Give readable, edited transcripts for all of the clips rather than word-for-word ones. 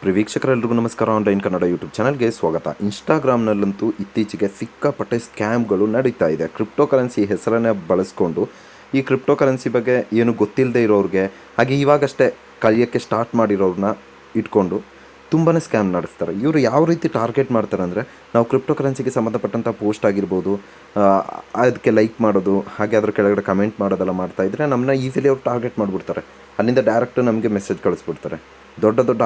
ವೀಕ್ಷಕರೆಲ್ಲರಿಗೂ ನಮಸ್ಕಾರ. Online Kannada YouTube ಚಾನಲ್ಗೆ ಸ್ವಾಗತ. ಇನ್ಸ್ಟಾಗ್ರಾಮ್ನಲ್ಲಂತೂ ಇತ್ತೀಚೆಗೆ ಸಿಕ್ಕಾಪಟ್ಟೆ ಸ್ಕ್ಯಾಮ್ಗಳು ನಡೀತಾ ಇದೆ. ಕ್ರಿಪ್ಟೋ ಕರೆನ್ಸಿ ಹೆಸರನ್ನೇ ಬಳಸ್ಕೊಂಡು ಈ ಕ್ರಿಪ್ಟೋ ಕರೆನ್ಸಿ ಬಗ್ಗೆ ಏನು ಗೊತ್ತಿಲ್ಲದೆ ಇರೋರಿಗೆ, ಹಾಗೆ ಇವಾಗಷ್ಟೇ ಕಲಿಯೋಕ್ಕೆ ಸ್ಟಾರ್ಟ್ ಮಾಡಿರೋರನ್ನ ಇಟ್ಕೊಂಡು ತುಂಬಾ ಸ್ಕ್ಯಾಮ್ ನಡೆಸ್ತಾರೆ. ಇವರು ಯಾವ ರೀತಿ ಟಾರ್ಗೆಟ್ ಮಾಡ್ತಾರೆ ಅಂದರೆ, ನಾವು ಕ್ರಿಪ್ಟೋ ಕರೆನ್ಸಿಗೆ ಸಂಬಂಧಪಟ್ಟಂಥ ಪೋಸ್ಟ್ ಆಗಿರ್ಬೋದು, ಅದಕ್ಕೆ ಲೈಕ್ ಮಾಡೋದು, ಹಾಗೆ ಅದ್ರ ಕೆಳಗಡೆ ಕಮೆಂಟ್ ಮಾಡೋದೆಲ್ಲ ಮಾಡ್ತಾಯಿದ್ರೆ ನಮ್ಮನ್ನ ಈಸಿಲಿ ಅವ್ರು ಟಾರ್ಗೆಟ್ ಮಾಡಿಬಿಡ್ತಾರೆ. ಅಲ್ಲಿಂದ ಡೈರೆಕ್ಟು ನಮಗೆ ಮೆಸೇಜ್ ಕಳಿಸ್ಬಿಡ್ತಾರೆ. ದೊಡ್ಡ ದೊಡ್ಡ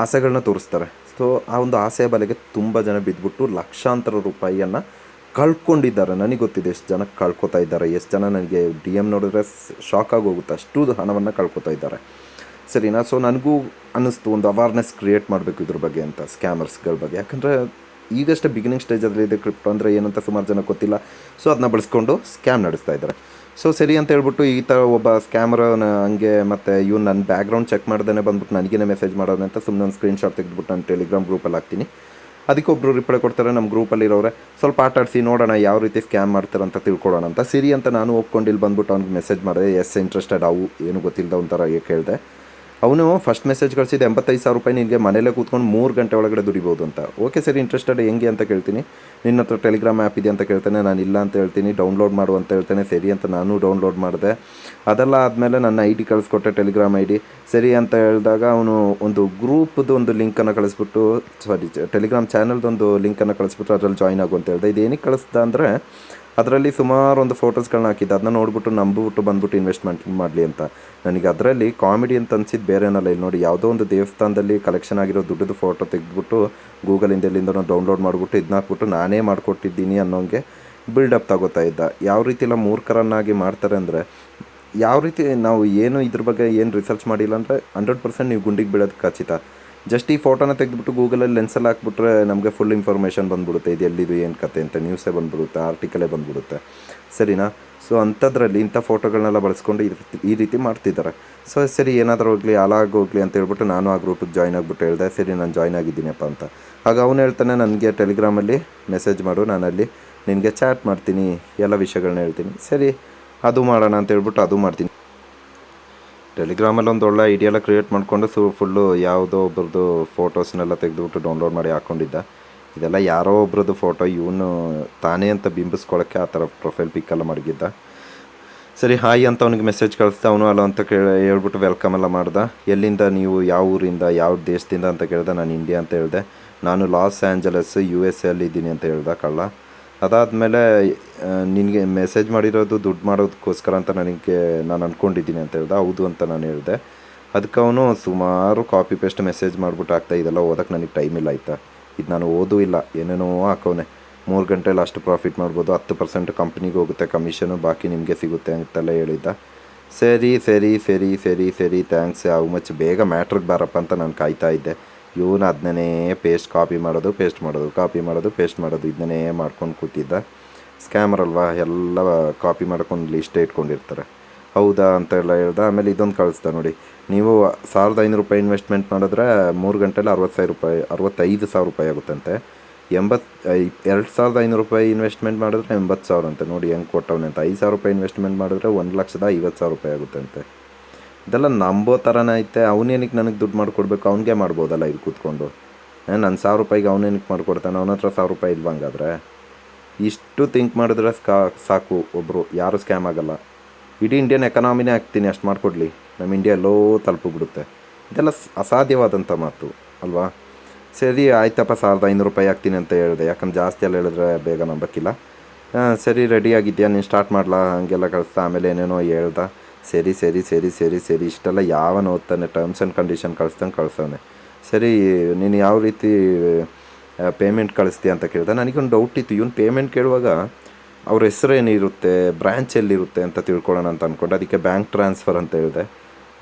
ಆಸೆಗಳನ್ನ ತೋರಿಸ್ತಾರೆ. ಸೊ ಆ ಒಂದು ಆಸೆಯ ಬಲೆಗೆ ತುಂಬ ಜನ ಬಿದ್ದುಬಿಟ್ಟು ಲಕ್ಷಾಂತರ ರೂಪಾಯಿಯನ್ನು ಕಳ್ಕೊಂಡಿದ್ದಾರೆ. ನನಗೆ ಗೊತ್ತಿದೆ ಎಷ್ಟು ಜನ ಕಳ್ಕೊತಾ ಇದ್ದಾರೆ, ಎಷ್ಟು ಜನ ನನಗೆ ಡಿ ಎಮ್ ನೋಡಿದ್ರೆ ಶಾಕ್ ಆಗಿ ಹೋಗುತ್ತೆ, ಅಷ್ಟು ಹಣವನ್ನು ಕಳ್ಕೊತಾ ಇದ್ದಾರೆ. ಸರಿನಾ? ಸೊ ನನಗೂ ಅನ್ನಿಸ್ತು ಒಂದು ಅವೇರ್ನೆಸ್ ಕ್ರಿಯೇಟ್ ಮಾಡಬೇಕು ಇದ್ರ ಬಗ್ಗೆ ಅಂತ, ಸ್ಕ್ಯಾಮರ್ಸ್ಗಳ ಬಗ್ಗೆ. ಯಾಕಂದರೆ ಈಗಷ್ಟೇ ಬಿಗಿನಿಂಗ್ ಸ್ಟೇಜಲ್ಲಿ ಇದೆ ಕ್ರಿಪ್ಟೋ ಅಂದರೆ ಏನಂತ ಸುಮಾರು ಜನ ಗೊತ್ತಿಲ್ಲ. ಸೊ ಅದನ್ನ ಬಳಸ್ಕೊಂಡು ಸ್ಕ್ಯಾಮ್ ನಡೆಸ್ತಾ ಇದ್ದಾರೆ. ಸೊ ಸರಿ ಅಂತ ಹೇಳ್ಬಿಟ್ಟು ಈ ಥರ ಒಬ್ಬ ಸ್ಕ್ಯಾಮರ್ ಹಂಗೆ ಮತ್ತು ಇವ್ನು ನನ್ನ ಬ್ಯಾಕ್ಗ್ರೌಂಡ್ ಚೆಕ್ ಮಾಡ್ದೇ ಬಂದ್ಬಿಟ್ಟು ನನಗೇನೆ ಮೆಸೇಜ್ ಮಾಡೋದು ಅಂತ ಸುಮ್ಮನೆ ಒಂದು ಸ್ಕ್ರೀನ್ಶಾಟ್ ತೆಗೆದುಬಿಟ್ಟು ನಾನು ಟೆಲಿಗ್ರಾಮ್ ಗ್ರೂಪಲ್ಲಿ ಹಾಕ್ತೀನಿ. ಅದಕ್ಕೆ ಒಬ್ಬರು ರಿಪ್ಲೈ ಕೊಡ್ತಾರೆ, ನಮ್ಮ ಗ್ರೂಪಲ್ಲಿರೋರೆ ಸ್ವಲ್ಪ ಆಟಾಡಿಸಿ ನೋಡೋಣ ಯಾವ ರೀತಿ ಸ್ಕ್ಯಾಮ್ ಮಾಡ್ತಾರೆ ಅಂತ ತಿಳ್ಕೊಳ್ಳೋಣ ಅಂತ. ಸರಿ ಅಂತ ನಾನು ಒಪ್ಕೊಂಡು ಇಲ್ಲಿ ಬಂದ್ಬಿಟ್ಟು ಅವ್ನಿಗೆ ಮೆಸೇಜ್ ಮಾಡಿದೆ. ಎಸ್ ಇಂಟ್ರೆಸ್ಟೆಡ್ ಅವು ಏನು ಗೊತ್ತಿಲ್ಲದ ಒಂಥರ ಕೇಳಿದೆ. ಅವನು ಫಸ್ಟ್ ಮೆಸೇಜ್ ಕಳಿಸಿದ್ದು 85,000 ರೂಪಾಯಿ ನಿನಗೆ ಮನೇಲೇ ಕೂತ್ಕೊಂಡು 3 ಗಂಟೆ ಒಳಗಡೆ ದುಡಿಬೋದು ಅಂತ. ಓಕೆ ಸರಿ, ಇಂಟ್ರೆಸ್ಟೆಡ್ ಹೆಂಗೆ ಅಂತ ಕೇಳ್ತೀನಿ. ನಿನ್ನ ಹತ್ರ ಟೆಲಿಗ್ರಾಮ್ ಆ್ಯಪ್ ಇದೆ ಅಂತ ಕೇಳ್ತಾನೆ. ನಾನು ಇಲ್ಲ ಅಂತ ಹೇಳ್ತೀನಿ. ಡೌನ್ಲೋಡ್ ಮಾಡು ಅಂತ ಹೇಳ್ತಾನೆ. ಸರಿ ಅಂತ ನಾನು ಡೌನ್ಲೋಡ್ ಮಾಡಿದೆ. ಅದೆಲ್ಲ ಆದಮೇಲೆ ನನ್ನ ID ಕಳಿಸ್ಕೊಟ್ಟೆ, ಟೆಲಿಗ್ರಾಮ್ ID. ಸರಿ ಅಂತ ಹೇಳಿದಾಗ ಅವನು ಒಂದು ಗ್ರೂಪ್ದು ಒಂದು ಲಿಂಕನ್ನು ಕಳಿಸ್ಬಿಟ್ಟು, ಟೆಲಿಗ್ರಾಮ್ ಚಾನಲ್ದೊಂದು ಲಿಂಕನ್ನು ಕಳಿಸ್ಬಿಟ್ಟು ಅದರಲ್ಲಿ ಜಾಯ್ನ್ ಆಗು ಅಂತ ಹೇಳಿದೆ. ಇದು ಏನಕ್ಕೆ ಕಳಿಸ್ದ ಅಂದರೆ, ಅದರಲ್ಲಿ ಸುಮಾರು ಒಂದು ಫೋಟೋಸ್ಗಳನ್ನ ಹಾಕಿದ್ದೆ. ಅದನ್ನ ನೋಡ್ಬಿಟ್ಟು ನಂಬಿಬಿಟ್ಟು ಬಂದ್ಬಿಟ್ಟು ಇನ್ವೆಸ್ಟ್ಮೆಂಟ್ ಮಾಡಲಿ ಅಂತ. ನನಗೆ ಅದರಲ್ಲಿ ಕಾಮಿಡಿ ಅಂತ ಅನಿಸಿದ್ದು ಬೇರೆನಲ್ಲ. ಇಲ್ಲಿ ನೋಡಿ, ಯಾವುದೋ ಒಂದು ದೇವಸ್ಥಾನದಲ್ಲಿ ಕಲೆಕ್ಷನ್ ಆಗಿರೋ ದುಡ್ಡದು ಫೋಟೋ ತೆಗೆದುಬಿಟ್ಟು ಗೂಗಲಿಂದ ಎಲ್ಲಿಂದ ಡೌನ್ಲೋಡ್ ಮಾಡಿಬಿಟ್ಟು ಇದನ್ನ ಹಾಕ್ಬಿಟ್ಟು ನಾನೇ ಮಾಡಿಕೊಟ್ಟಿದ್ದೀನಿ ಅನ್ನೋಂಗೆ ಬಿಲ್ಡಪ್ ತಗೋತಾ ಇದ್ದ. ಯಾವ ರೀತಿ ಎಲ್ಲ ಮೂರ್ಖರನ್ನಾಗಿ ಮಾಡ್ತಾರೆ ಅಂದರೆ, ಯಾವ ರೀತಿ ನಾವು ಏನು ಇದ್ರ ಬಗ್ಗೆ ಏನು ರಿಸರ್ಚ್ ಮಾಡಿಲ್ಲ ಅಂದರೆ 100% ನೀವು ಗುಂಡಿಗೆ ಬೀಳೋದು ಖಚಿತ. ಜಸ್ಟ್ ಈ ಫೋಟೋನ ತೆಗೆದುಬಿಟ್ಟು ಗೂಗಲಲ್ಲಿ ಲೆನ್ಸಲ್ಲಿ ಹಾಕ್ಬಿಟ್ರೆ ನಮಗೆ ಫುಲ್ ಇನ್ಫಾರ್ಮೇಷನ್ ಬಂದ್ಬಿಡುತ್ತೆ. ಇದು ಎಲ್ಲಿದು ಏನು ಕತೆ ಅಂತ ನ್ಯೂಸೇ ಬಂದ್ಬಿಡುತ್ತೆ, ಆರ್ಟಿಕಲೇ ಬಂದ್ಬಿಡುತ್ತೆ. ಸರಿನಾ? ಸೊ ಅಂಥದ್ರಲ್ಲಿ ಇಂಥ ಫೋಟೋಗಳನ್ನೆಲ್ಲ ಬಳಸ್ಕೊಂಡು ಈ ರೀತಿ ಮಾಡ್ತಿದ್ದಾರೆ. ಸೊ ಸರಿ, ಏನಾದರೂ ಹೋಗಲಿ, ಹಾಳಾಗೋಗಲಿ ಅಂತ ಹೇಳ್ಬಿಟ್ಟು ನಾನು ಆ ಗ್ರೂಪಿಗೆ ಜಾಯ್ನ್ ಆಗಿಬಿಟ್ಟು ಹೇಳಿದೆ. ಸರಿ, ನಾನು ಜಾಯ್ನ್ ಆಗಿದ್ದೀನಪ್ಪ ಅಂತ. ಆಗ ಅವನು ಹೇಳ್ತಾನೆ, ನನಗೆ ಟೆಲಿಗ್ರಾಮಲ್ಲಿ ಮೆಸೇಜ್ ಮಾಡು, ನಾನಲ್ಲಿ ನಿನಗೆ ಚಾಟ್ ಮಾಡ್ತೀನಿ, ಎಲ್ಲ ವಿಷಯಗಳನ್ನ ಹೇಳ್ತೀನಿ. ಸರಿ, ಅದು ಮಾಡೋಣ ಅಂತ ಹೇಳ್ಬಿಟ್ಟು ಅದು ಮಾಡ್ತೀನಿ. ಟೆಲಿಗ್ರಾಮಲ್ಲಿ ಒಂದು ಒಳ್ಳೆ ಐಡಿಯೆಲ್ಲ ಕ್ರಿಯೇಟ್ ಮಾಡಿಕೊಂಡು ಫುಲ್ಲು ಯಾವುದೋ ಒಬ್ರದ್ದು ಫೋಟೋಸ್ನೆಲ್ಲ ತೆಗೆದುಬಿಟ್ಟು ಡೌನ್ಲೋಡ್ ಮಾಡಿ ಹಾಕ್ಕೊಂಡಿದ್ದ. ಇದೆಲ್ಲ ಯಾರೋ ಒಬ್ರದ್ದು ಫೋಟೋ, ಇವನು ತಾನೇ ಅಂತ ಬಿಂಬಿಸ್ಕೊಳ್ಳೋಕ್ಕೆ ಆ ಥರ ಪ್ರೊಫೈಲ್ ಪಿಕ್ಕೆಲ್ಲ ಮಡಗಿದ್ದ. ಸರಿ, ಹಾಯ್ ಅಂತ ಅವ್ನಿಗೆ ಮೆಸೇಜ್ ಕಳಿಸ್ದೆ. ಅವನು ಅಲ್ಲ ಅಂತ ಹೇಳ್ಬಿಟ್ಟು ವೆಲ್ಕಮ್ ಎಲ್ಲ ಮಾಡ್ದೆ. ಎಲ್ಲಿಂದ ನೀವು, ಯಾವ ಊರಿಂದ, ಯಾವ ದೇಶದಿಂದ ಅಂತ ಕೇಳಿದೆ. ನಾನು ಇಂಡಿಯಾ ಅಂತ ಹೇಳಿದೆ. ನಾನು ಲಾಸ್ ಆ್ಯಂಜಲಸ್ USA ಇದ್ದೀನಿ ಅಂತ ಹೇಳ್ದೆ ಕಳ್ಳ. ಅದಾದಮೇಲೆ ನಿನಗೆ ಮೆಸೇಜ್ ಮಾಡಿರೋದು ದುಡ್ಡು ಮಾಡೋದಕ್ಕೋಸ್ಕರ ಅಂತ ನಾನು ಅಂದ್ಕೊಂಡಿದ್ದೀನಿ ಅಂತ ಹೇಳ್ದೆ. ಹೌದು ಅಂತ ನಾನು ಹೇಳಿದೆ. ಅದಕ್ಕೆ ಅವನು ಸುಮಾರು ಕಾಪಿ ಪೇಸ್ಟ್ ಮೆಸೇಜ್ ಮಾಡಿಬಿಟ್ಟು ಆಗ್ತಾ, ಇದೆಲ್ಲ ಓದೋಕ್ಕೆ ನನಗೆ ಟೈಮ್ ಇಲ್ಲ ಆಯಿತಾ, ಇದು ನಾನು ಓದೂ ಇಲ್ಲ, ಏನೇನೋ ಹಾಕೋನೆ. 3 ಗಂಟೆಯಲ್ಲಿ ಅಷ್ಟು ಪ್ರಾಫಿಟ್ ಮಾಡ್ಬೋದು, 10% ಕಂಪ್ನಿಗೆ ಹೋಗುತ್ತೆ ಕಮಿಷನು, ಬಾಕಿ ನಿಮಗೆ ಸಿಗುತ್ತೆ ಅಂತೆಲ್ಲ ಹೇಳಿದ್ದ. ಸರಿ ಸರಿ ಸರಿ ಸರಿ ಸರಿ ಥ್ಯಾಂಕ್ಸ್, ಹೌ ಮಚ್, ಬೇಗ ಮ್ಯಾಟ್ರಿಗೆ ಬಾರಪ್ಪ ಅಂತ ನಾನು ಕಾಯ್ತಾ ಇದ್ದೆ. ಇವನು ಅದನ್ನೇ ಕಾಪಿ ಮಾಡೋದು, ಪೇಸ್ಟ್ ಮಾಡೋದು, ಕಾಪಿ ಮಾಡೋದು, ಪೇಸ್ಟ್ ಮಾಡೋದು, ಇದನ್ನೇ ಮಾಡ್ಕೊಂಡು ಕೂತಿದ್ದ. ಸ್ಕ್ಯಾಮರ್ ಅಲ್ವಾ, ಎಲ್ಲ ಕಾಪಿ ಮಾಡ್ಕೊಂಡು ಲಿಸ್ಟೇ ಇಟ್ಕೊಂಡಿರ್ತಾರೆ. ಹೌದಾ ಅಂತೆಲ್ಲ ಹೇಳ್ದೆ. ಆಮೇಲೆ ಇದೊಂದು ಕಳಿಸ್ದೆ ನೋಡಿ, ನೀವು 1,500 ರೂಪಾಯಿ ಇನ್ವೆಸ್ಟ್ಮೆಂಟ್ ಮಾಡಿದ್ರೆ 3 ಗಂಟೆಲಿ 65,000 ರೂಪಾಯಿ ಆಗುತ್ತಂತೆ. 2,500 ರೂಪಾಯಿ ಇನ್ವೆಸ್ಟ್ಮೆಂಟ್ ಮಾಡಿದ್ರೆ 80,000 ಅಂತೆ. ನೋಡಿ ಹೆಂಗೆ ಕೊಟ್ಟವನೆ ಅಂತ. 5,000 ರೂಪಾಯಿ ಇನ್ವೆಸ್ಟ್ಮೆಂಟ್ ಮಾಡಿದ್ರೆ 1,50,000 ರೂಪಾಯಿ ಆಗುತ್ತಂತೆ. ಇದೆಲ್ಲ ನಂಬೋ ಥರನೇ ಐತೆ. ಅವನೇನಕ್ಕೆ ನನಗೆ ದುಡ್ಡು ಮಾಡಿಕೊಡ್ಬೇಕು, ಅವ್ನಿಗೆ ಮಾಡ್ಬೋದಲ್ಲ ಇಲ್ಲಿ ಕೂತ್ಕೊಂಡು. ನನ್ನ 1,000 ರೂಪಾಯಿಗೆ ಅವನೇನಕ್ಕೆ ಮಾಡಿಕೊಡ್ತಾನೆ, ಅವನ ಹತ್ರ 1,000 ರೂಪಾಯಿ ಇಲ್ವಂಗಾದ್ರೆ. ಇಷ್ಟು ಥಿಂಕ್ ಮಾಡಿದ್ರೆ ಸಾಕು, ಒಬ್ಬರು ಯಾರು ಸ್ಕ್ಯಾಮ್ ಆಗೋಲ್ಲ. ಇಡೀ ಇಂಡಿಯನ್ ಎಕನಾಮಿನೇ ಆಗ್ತೀನಿ ಅಷ್ಟು ಮಾಡಿಕೊಡ್ಲಿ, ನಮ್ಮ ಇಂಡಿಯಾ ಎಲ್ಲೋ ತಲುಪಿಬಿಡುತ್ತೆ. ಇದೆಲ್ಲ ಅಸಾಧ್ಯವಾದಂಥ ಮಾತು ಅಲ್ವಾ? ಸರಿ ಆಯ್ತಪ್ಪ, 1,500 ರೂಪಾಯಿ ಹಾಕ್ತೀನಿ ಅಂತ ಹೇಳಿದೆ. ಯಾಕಂದ್ರೆ ಜಾಸ್ತಿ ಎಲ್ಲ ಹೇಳಿದ್ರೆ ಬೇಗ ನಂಬಕ್ಕಿಲ್ಲ. ಸರಿ ರೆಡಿ ಆಗಿದ್ಯಾ, ನೀನು ಸ್ಟಾರ್ಟ್ ಮಾಡಲಾ ಹಾಗೆಲ್ಲ ಕಳಿಸ್ತಾ. ಆಮೇಲೆ ಏನೇನೋ ಹೇಳ್ದ. ಸರಿ ಸರಿ ಸರಿ ಸರಿ ಸರಿ ಇಷ್ಟೆಲ್ಲ ಯಾವನು ಓದ್ತಾನೆ, ಟರ್ಮ್ಸ್ ಆ್ಯಂಡ್ ಕಂಡೀಷನ್ ಕಳಿಸ್ತಾನೆ. ಸರಿ, ನೀನು ಯಾವ ರೀತಿ ಪೇಮೆಂಟ್ ಕಳಿಸ್ತೀಯ ಅಂತ ಕೇಳಿದೆ. ನನಗೊಂದು ಡೌಟ್ ಇತ್ತು, ಇವನು ಪೇಮೆಂಟ್ ಕೇಳುವಾಗ ಅವ್ರ ಹೆಸರು ಏನಿರುತ್ತೆ, ಬ್ರ್ಯಾಂಚ್ ಎಲ್ಲಿರುತ್ತೆ ಅಂತ ತಿಳ್ಕೊಳ್ಳೋಣ ಅಂತ ಅಂದ್ಕೊಂಡು ಅದಕ್ಕೆ ಬ್ಯಾಂಕ್ ಟ್ರಾನ್ಸ್ಫರ್ ಅಂತ ಹೇಳಿದೆ.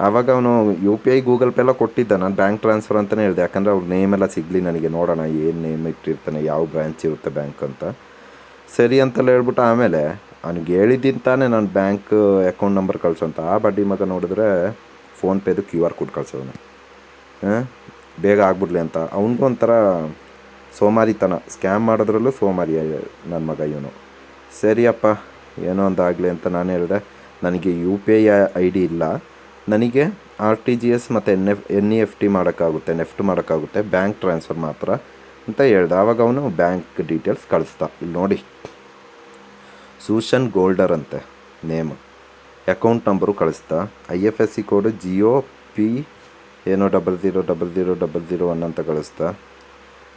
ಆವಾಗ ಅವನು UPI ಗೂಗಲ್ ಪೇ ಎಲ್ಲ ಕೊಟ್ಟಿದ್ದ. ನಾನು ಬ್ಯಾಂಕ್ ಟ್ರಾನ್ಸ್ಫರ್ ಅಂತಲೇ ಹೇಳಿದೆ, ಯಾಕಂದರೆ ಅವ್ರ ನೇಮೆಲ್ಲ ಸಿಗಲಿ ನನಗೆ, ನೋಡೋಣ ಏನು ನೇಮ್ ಇಟ್ಟಿರ್ತಾನೆ, ಯಾವ ಬ್ರ್ಯಾಂಚ್ ಇರುತ್ತೆ ಬ್ಯಾಂಕ್ ಅಂತ. ಸರಿ ಅಂತೆಲ್ಲ ಹೇಳ್ಬಿಟ್ಟು ಆಮೇಲೆ ಅವ್ನಿಗೆ ಹೇಳಿದ್ದಿಂತಾನೆ ನಾನು ಬ್ಯಾಂಕ್ ಅಕೌಂಟ್ ನಂಬರ್ ಕಳಿಸೋಂತ. ಆ ಬಡ್ಡಿ ಮಗ ನೋಡಿದ್ರೆ ಫೋನ್ಪೇದು QR ಕೋಡ್ ಕಳ್ಸೋನು, ಬೇಗ ಆಗ್ಬಿಡ್ಲಿ ಅಂತ. ಅವನಿಗೂ ಒಂಥರ ಸೋಮಾರಿತನ, ಸ್ಕ್ಯಾಮ್ ಮಾಡೋದ್ರಲ್ಲೂ ಸೋಮಾರಿ ನನ್ನ ಮಗ ಇವನು. ಸರಿಯಪ್ಪ, ಏನೋ ಒಂದು ಆಗಲಿ ಅಂತ ನಾನು ಹೇಳಿದೆ. ನನಗೆ UPI ID ಇಲ್ಲ, ನನಗೆ RTGS ಮತ್ತು NEFT ಮಾಡೋಕ್ಕಾಗುತ್ತೆ, ನೆಫ್ಟ್ ಮಾಡೋಕ್ಕಾಗುತ್ತೆ, ಬ್ಯಾಂಕ್ ಟ್ರಾನ್ಸ್ಫರ್ ಮಾತ್ರ ಅಂತ ಹೇಳ್ದೆ. ಆವಾಗ ಅವನು ಬ್ಯಾಂಕ್ ಡೀಟೇಲ್ಸ್ ಕಳಿಸ್ತಾ. ಇಲ್ಲಿ ನೋಡಿ, ಸೂಷನ್ ಗೋಲ್ಡರ್ ಅಂತೆ ನೇಮ್, ಅಕೌಂಟ್ ನಂಬರು ಕಳಿಸ್ತಾ, IFSC ಕೋಡು GOP ಏನೋ 000000 ಅಂತ ಕಳಿಸ್ತಾ.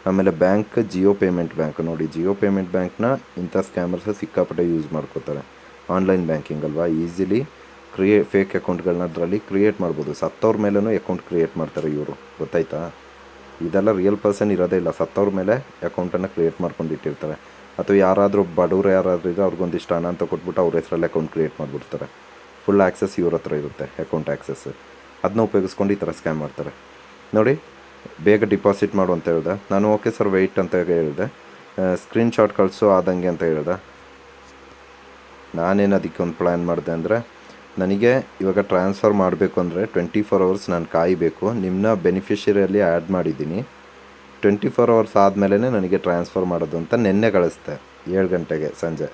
ಆಮೇಲೆ ಬ್ಯಾಂಕ್ ಜಿಯೋ ಪೇಮೆಂಟ್ ಬ್ಯಾಂಕ್. ನೋಡಿ, ಜಿಯೋ ಪೇಮೆಂಟ್ ಬ್ಯಾಂಕ್ನ ಇಂಥ ಸ್ಕ್ಯಾಮರ್ಸ್ ಸಿಕ್ಕಾಪಟ್ಟೆ ಯೂಸ್ ಮಾಡ್ಕೋತಾರೆ. ಆನ್ಲೈನ್ ಬ್ಯಾಂಕಿಂಗ್ ಅಲ್ವಾ, ಈಸಿಲಿ ಫೇಕ್ ಅಕೌಂಟ್ಗಳನ್ನ ಅದರಲ್ಲಿ ಕ್ರಿಯೇಟ್ ಮಾಡ್ಬೋದು. ಸತ್ತವ್ರ ಮೇಲೂ ಅಕೌಂಟ್ ಕ್ರಿಯೇಟ್ ಮಾಡ್ತಾರೆ ಇವರು, ಗೊತ್ತಾಯ್ತಾ? ಇದೆಲ್ಲ ರಿಯಲ್ ಪರ್ಸನ್ ಇರೋದೇ ಇಲ್ಲ, ಸತ್ತವ್ರ ಮೇಲೆ ಅಕೌಂಟನ್ನು ಕ್ರಿಯೇಟ್ ಮಾಡ್ಕೊಂಡು ಇಟ್ಟಿರ್ತಾರೆ. ಅಥವಾ ಯಾರಾದರೂ ಬಡವರು ಯಾರಾದರೂ ಇದ್ದರೆ ಅವ್ರಿಗೊಂದಿಷ್ಟು ಹಣ ಅಂತ ಕೊಟ್ಬಿಟ್ಟು ಅವ್ರ ಹೆಸರಲ್ಲಿ ಅಕೌಂಟ್ ಕ್ರಿಯೇಟ್ ಮಾಡಿಬಿಡ್ತಾರೆ. ಫುಲ್ ಆ್ಯಕ್ಸಸ್ ಇವ್ರ ಹತ್ರ ಇರುತ್ತೆ, ಅಕೌಂಟ್ ಆ್ಯಕ್ಸಸ್. ಅದನ್ನ ಉಪಯೋಗಿಸ್ಕೊಂಡು ಈ ಥರ ಸ್ಕ್ಯಾಮ್ ಮಾಡ್ತಾರೆ. ನೋಡಿ, ಬೇಗ ಡಿಪಾಸಿಟ್ ಮಾಡು ಅಂತ ಹೇಳ್ದೆ ನಾನು. ಓಕೆ ಸರ್ ವೆಯ್ಟ್ ಅಂತ ಹೇಳಿದೆ. ಸ್ಕ್ರೀನ್ಶಾಟ್ ಕಳಿಸು ಆದಂಗೆ ಅಂತ ಹೇಳ್ದೆ. ನಾನೇನು ಅದಕ್ಕೆ ಒಂದು ಪ್ಲ್ಯಾನ್ ಮಾಡಿದೆ ಅಂದರೆ, ನನಗೆ ಇವಾಗ ಟ್ರಾನ್ಸ್ಫರ್ ಮಾಡಬೇಕು ಅಂದರೆ 24 hours ನಾನು ಕಾಯಬೇಕು. ನಿಮ್ಮನ್ನ ಬೆನಿಫಿಷರಿಯಲ್ಲಿ ಆ್ಯಡ್ ಮಾಡಿದ್ದೀನಿ. 24 hours ಆದಮೇಲೆ ನನಗೆ ಟ್ರಾನ್ಸ್ಫರ್ ಮಾಡೋದು ಅಂತ ನಿನ್ನೆ ಕಳಿಸ್ದೆ 7 ಗಂಟೆಗೆ ಸಂಜೆ.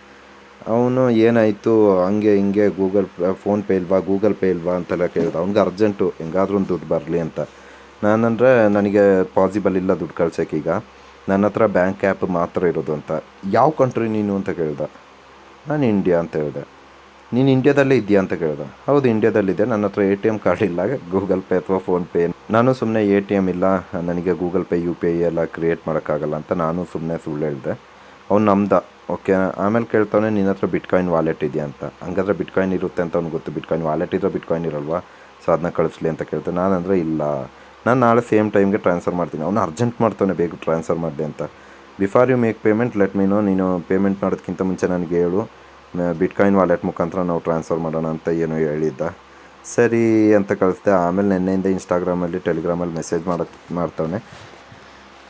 ಅವನು ಏನಾಯಿತು ಹಂಗೆ ಹಿಂಗೆ ಫೋನ್ಪೇ ಇಲ್ವಾ, ಗೂಗಲ್ ಪೇ ಇಲ್ವಾ ಅಂತೆಲ್ಲ ಕೇಳಿದ. ಅವ್ನಿಗೆ ಅರ್ಜೆಂಟು ಹೆಂಗಾದ್ರೂ ಒಂದು ದುಡ್ಡು ಬರಲಿ ಅಂತ. ನಾನಂದರೆ ನನಗೆ ಪಾಸಿಬಲ್ ಇಲ್ಲ ದುಡ್ಡು ಕಳ್ಸೋಕ್ಕೆ, ಈಗ ನನ್ನ ಹತ್ರ ಬ್ಯಾಂಕ್ ಆ್ಯಪ್ ಮಾತ್ರ ಇರೋದು ಅಂತ. ಯಾವ ಕಂಟ್ರಿ ನೀನು ಅಂತ ಕೇಳ್ದೆ. ನಾನು ಇಂಡಿಯಾ ಅಂತ ಹೇಳಿದೆ. ನೀನು ಇಂಡಿಯಾದಲ್ಲೇ ಇದೆಯಾ ಅಂತ ಕೇಳ್ದೆ. ಹೌದು ಇಂಡಿಯಾದಲ್ಲಿದೆ, ನನ್ನ ಹತ್ರ ATM ಕಾರ್ಡ್ ಇಲ್ಲ, ಗೂಗಲ್ ಪೇ ಅಥವಾ ಫೋನ್ಪೇ. ನಾನು ಸುಮ್ಮನೆ ATM ಇಲ್ಲ, ನನಗೆ ಗೂಗಲ್ ಪೇ UPI ಎಲ್ಲ ಕ್ರಿಯೇಟ್ ಮಾಡೋಕ್ಕಾಗಲ್ಲ ಅಂತ ನಾನು ಸುಮ್ಮನೆ ಸುಳ್ಳು ಹೇಳಿದೆ. ಅವ್ನು ನಂಬ್ದ. ಓಕೆ, ಆಮೇಲೆ ಕೇಳ್ತಾನೆ ನಿನ್ನ ಹತ್ರ ಬಿಟ್ಕಾಯಿನ್ ವಾಲೆಟ್ ಇದೆಯಾ ಅಂತ. ಹಂಗಾದ್ರೆ ಬಿಟ್ಕಾಯಿನ್ ಇರುತ್ತೆ ಅಂತ ಅವ್ನಿಗೆ ಗೊತ್ತು. ಬಿಟ್ಕಾಯಿನ್ ವಾಲೆಟ್ ಇದ್ದರೆ ಬಿಟ್ಕಾಯಿನ್ ಇರಲ್ವಾ, ಸೊ ಅದನ್ನ ಕಳಿಸ್ಲಿ ಅಂತ ಕೇಳ್ತಾನೆ. ನಾನಂದರೆ ಇಲ್ಲ, ನಾನು ನಾಳೆ ಸೇಮ್ ಟೈಮ್ಗೆ ಟ್ರಾನ್ಸ್ಫರ್ ಮಾಡ್ತೀನಿ. ಅವನು ಅರ್ಜೆಂಟ್ ಮಾಡ್ತಾನೆ, ಬೇಗ ಟ್ರಾನ್ಸ್ಫರ್ ಮಾಡಿದೆ ಅಂತ. Before you make payment let me know, ನೀನು ಪೇಮೆಂಟ್ ಮಾಡೋದಕ್ಕಿಂತ ಮುಂಚೆ ನನಗೆ ಹೇಳು, ಬಿಟ್ಕಾಯಿನ್ ವಾಲೆಟ್ ಮುಖಾಂತರ ನಾವು ಟ್ರಾನ್ಸ್ಫರ್ ಮಾಡೋಣ ಅಂತ ಏನೋ ಹೇಳಿದ್ದ. ಸರಿ ಅಂತ ಕಳಿಸ್ದೆ. ಆಮೇಲೆ ನೆನ್ನೆಯಿಂದ ಇನ್ಸ್ಟಾಗ್ರಾಮಲ್ಲಿ ಟೆಲಿಗ್ರಾಮಲ್ಲಿ ಮೆಸೇಜ್ ಮಾಡ್ತಾನೆ.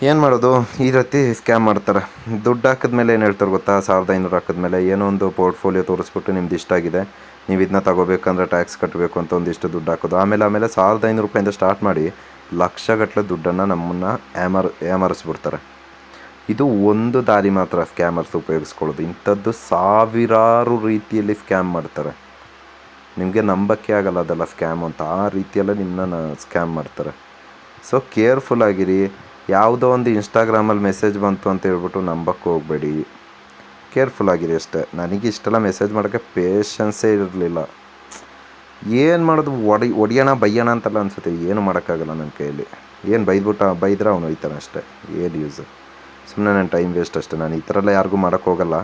ಏನು ಮಾಡೋದು, ಈ ರೀತಿ ಸ್ಕ್ಯಾಮ್ ಮಾಡ್ತಾರೆ. ದುಡ್ಡು ಹಾಕಿದ್ಮೇಲೆ ಏನು ಹೇಳ್ತಾರೆ ಗೊತ್ತಾ, 1500 ಹಾಕಿದ್ಮೇಲೆ ಏನೋ ಒಂದು ಪೋರ್ಟ್ಫೋಲಿಯೋ ತೋರಿಸ್ಬಿಟ್ಟು ನಿಮ್ದು ಇಷ್ಟ ಆಗಿದೆ, ನೀವು ಇದನ್ನ ತಗೋಬೇಕಂದ್ರೆ ಟ್ಯಾಕ್ಸ್ ಕಟ್ಟಬೇಕು ಅಂತ ಒಂದಿಷ್ಟು ದುಡ್ಡು ಹಾಕೋದು. ಆಮೇಲೆ 1500 ರೂಪಾಯಿಂದ ಸ್ಟಾರ್ಟ್ ಮಾಡಿ ಲಕ್ಷಗಟ್ಟಲೆ ದುಡ್ಡನ್ನು ನಮ್ಮನ್ನು ಏಮರಿಸ್ಬಿಡ್ತಾರೆ. ಇದು ಒಂದು ದಾರಿ ಮಾತ್ರ ಸ್ಕ್ಯಾಮರ್ಸ್ ಉಪಯೋಗಿಸ್ಕೊಳ್ಳೋದು. ಇಂಥದ್ದು ಸಾವಿರಾರು ರೀತಿಯಲ್ಲಿ ಸ್ಕ್ಯಾಮ್ ಮಾಡ್ತಾರೆ. ನಿಮಗೆ ನಂಬಕ್ಕೆ ಆಗಲ್ಲ ಅದೆಲ್ಲ ಸ್ಕ್ಯಾಮ್ ಅಂತ, ಆ ರೀತಿಯೆಲ್ಲ ನಿಮ್ಮನ್ನ ಸ್ಕ್ಯಾಮ್ ಮಾಡ್ತಾರೆ. ಸೊ ಕೇರ್ಫುಲ್ ಆಗಿರಿ. ಯಾವುದೋ ಒಂದು ಇನ್ಸ್ಟಾಗ್ರಾಮಲ್ಲಿ ಮೆಸೇಜ್ ಬಂತು ಅಂತ ಹೇಳ್ಬಿಟ್ಟು ನಂಬಕ್ಕೆ ಹೋಗಬೇಡಿ. ಕೇರ್ಫುಲ್ ಆಗಿರಿ ಅಷ್ಟೇ. ನನಗೆ ಇಷ್ಟೆಲ್ಲ ಮೆಸೇಜ್ ಮಾಡೋಕ್ಕೆ ಪೇಷನ್ಸೇ ಇರಲಿಲ್ಲ. ಏನು ಮಾಡೋದು, ಹೊಡಿಯೋಣ ಬೈಯೋಣ ಅಂತೆಲ್ಲ ಅನಿಸುತ್ತೆ. ಏನು ಮಾಡೋಕ್ಕಾಗಲ್ಲ ನನ್ನ ಕೈಯಲ್ಲಿ. ಏನು ಬೈದ್ರೆ ಅವನು ಹೋಯ್ತಾನೆ ಅಷ್ಟೇ. ಏನು ಯೂಸ್, ಸುಮ್ಮನೆ ನನ್ನ ಟೈಮ್ ವೇಸ್ಟ್ ಅಷ್ಟೇ. ನಾನು ಈ ಥರ ಎಲ್ಲ ಯಾರಿಗೂ ಮಾಡೋಕ್ಕೋಗಲ್ಲ.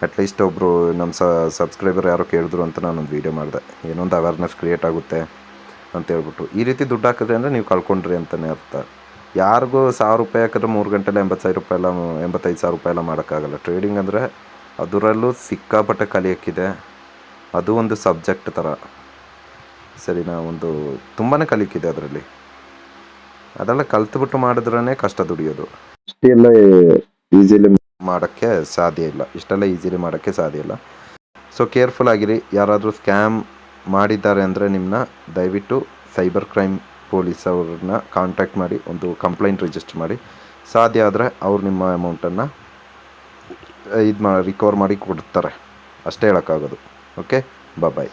ಅಟ್ಲೀಸ್ಟ್ ಒಬ್ಬರು ನಮ್ಮ ಸಬ್ಸ್ಕ್ರೈಬರ್ ಯಾರೋ ಕೇಳಿದ್ರು ಅಂತ ನಾನೊಂದು ವೀಡಿಯೋ ಮಾಡಿದೆ. ಏನೊಂದು ಅವೇರ್ನೆಸ್ ಕ್ರಿಯೇಟ್ ಆಗುತ್ತೆ ಅಂತ ಹೇಳ್ಬಿಟ್ಟು. ಈ ರೀತಿ ದುಡ್ಡು ಹಾಕಿದ್ರೆ ಅಂದರೆ ನೀವು ಕಳ್ಕೊಂಡ್ರಿ ಅಂತಲೇ ಅರ್ಥ. ಯಾರಿಗೂ 1000 ರೂಪಾಯಿ ಹಾಕಿದ್ರೆ 3 ಗಂಟೆಲಿ 80,000 ರೂಪಾಯಿ ಎಲ್ಲ 85,000 ರೂಪಾಯಿ ಎಲ್ಲ ಮಾಡೋಕ್ಕಾಗಲ್ಲ. ಟ್ರೇಡಿಂಗ್ ಅಂದರೆ ಅದರಲ್ಲೂ ಸಿಕ್ಕಾಪಟ್ಟೆ ಕಲಿಯೋಕ್ಕಿದೆ. ಅದು ಒಂದು ಸಬ್ಜೆಕ್ಟ್ ಥರ, ಸರಿನಾ? ಒಂದು ತುಂಬಾ ಕಲಿಯೋಕ್ಕಿದೆ ಅದರಲ್ಲಿ. ಅದೆಲ್ಲ ಕಲ್ತ್ಬಿಟ್ಟು ಮಾಡಿದ್ರೇ ಕಷ್ಟ ದುಡಿಯೋದು. ಇಷ್ಟೆಲ್ಲ ಈಸಿಲಿ ಮಾಡೋಕ್ಕೆ ಸಾಧ್ಯ ಇಲ್ಲ. ಸೊ ಕೇರ್ಫುಲ್ ಆಗಿರಿ. ಯಾರಾದರೂ ಸ್ಕ್ಯಾಮ್ ಮಾಡಿದ್ದಾರೆ ಅಂದರೆ ನಿಮ್ಮನ್ನ ದಯವಿಟ್ಟು ಸೈಬರ್ ಕ್ರೈಮ್ ಪೊಲೀಸ್ ಅವ್ರನ್ನ ಕಾಂಟ್ಯಾಕ್ಟ್ ಮಾಡಿ ಒಂದು ಕಂಪ್ಲೇಂಟ್ ರಿಜಿಸ್ಟರ್ ಮಾಡಿ. ಸಾಧ್ಯ ಆದರೆ ಅವ್ರು ನಿಮ್ಮ ಅಮೌಂಟನ್ನು ರಿಕವರ್ ಮಾಡಿ ಕೊಡ್ತಾರೆ, ಅಷ್ಟೇ ಹೇಳೋಕ್ಕಾಗೋದು. ಓಕೆ, ಬಾಯ್.